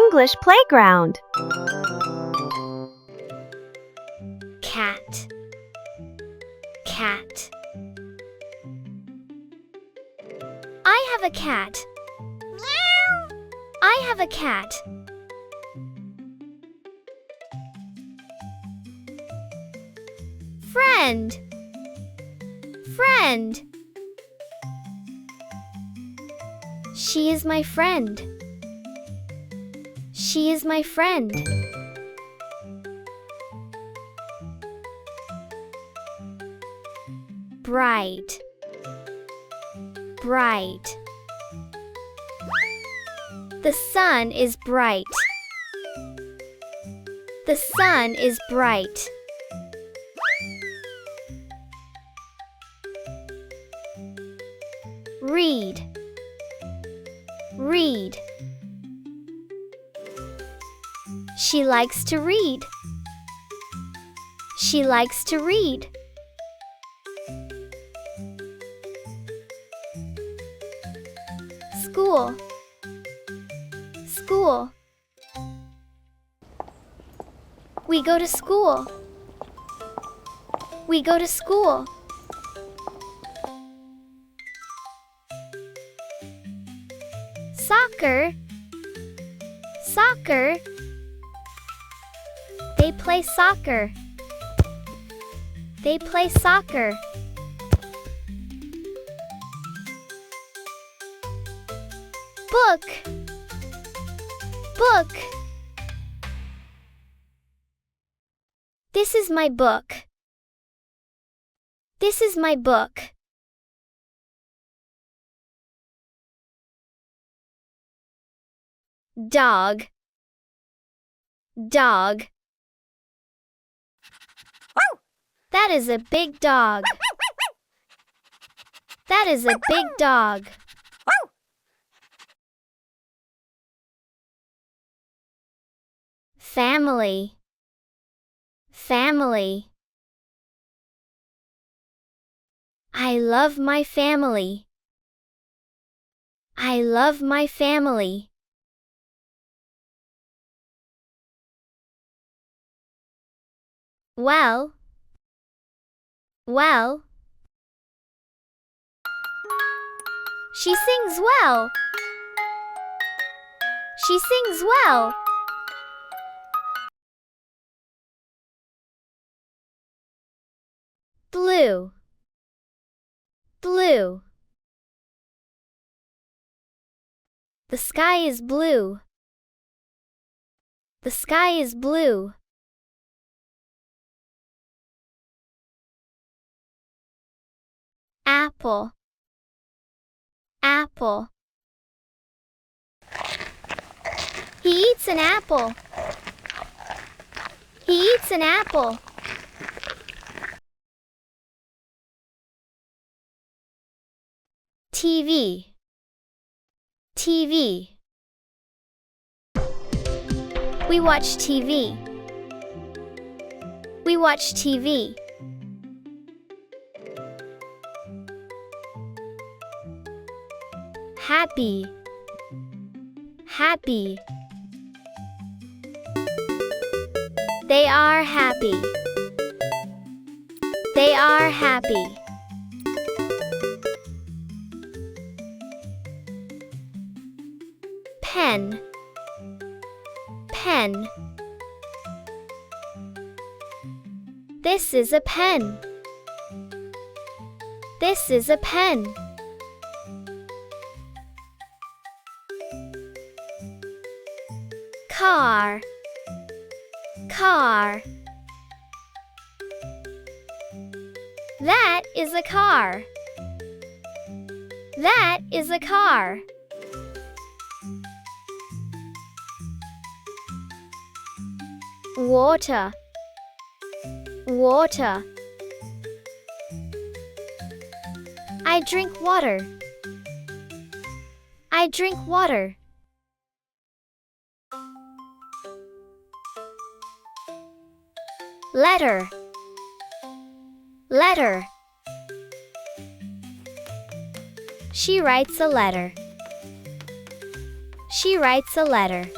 English playground. Cat, cat. I have a cat. Meow. I have a cat. Friend, friend. She is my friend. She is my friend. Bright, bright. The sun is bright. The sun is bright. Read, read. She likes to read. She likes to read. School, school. We go to school. We go to school. Soccer, soccer. They play soccer. They play soccer. Book, book. This is my book. This is my book. Dog, dog. That is a big dog. That is a big dog. Family, family. I love my family. I love my family. Well, well. She sings well. She sings well. Blue, blue. The sky is blue. The sky is blue. Apple, apple. He eats an apple. He eats an apple. TV, TV. We watch TV. We watch TV. Happy, happy. They are happy. They are happy. Pen, pen. This is a pen. This is a pen. Car, car. That is a car. That is a car. Water, water. I drink water. I drink water. Letter, letter. She writes a letter. She writes a letter.